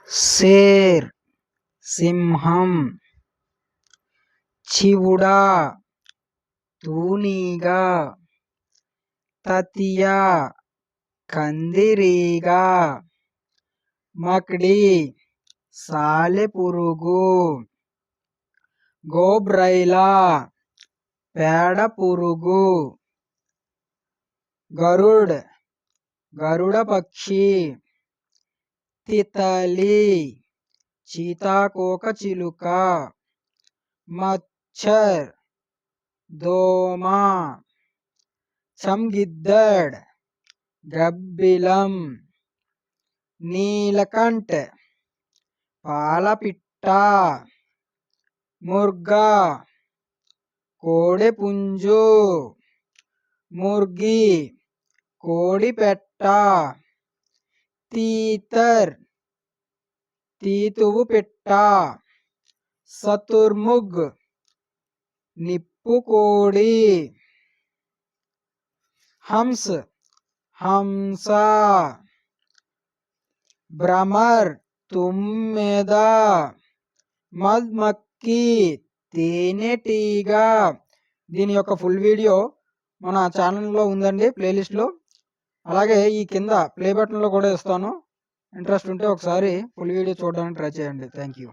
Share సింహం, చివుడా తూనీగ, తతియ కందిరీగ, మక్డి సాలెపురుగు, గోబ్రైలా పేడ పురుగు, గరుడ్ గరుడ పక్షి, తితలి సీతాకోక చిలుక, మచ్చర్ దోమ, చమ్గిద్దడ్ గబ్బిలం, నీలకంఠ పాలపిట్ట, ముర్గా కోడెపుంజు, ముర్గి కోడిపెట్ట, తీతర్ తీతువు పిట్ట, సతుర్ముగ్ నిప్పుకోడి, హంస్ హంస, భ్రమర్ తుమ్మెద, మధుమక్ఖి తేనెటీగ. దీని యొక్క ఫుల్ వీడియో మన ఛానల్లో ఉందండి, ప్లేలిస్ట్లో. అలాగే ఈ కింద ప్లే బటన్లో కూడా ఇస్తాను. ఇంట్రెస్ట్ ఉంటే ఒకసారి ఫుల్ వీడియో చూడడానికి ట్రై చేయండి. Thank you.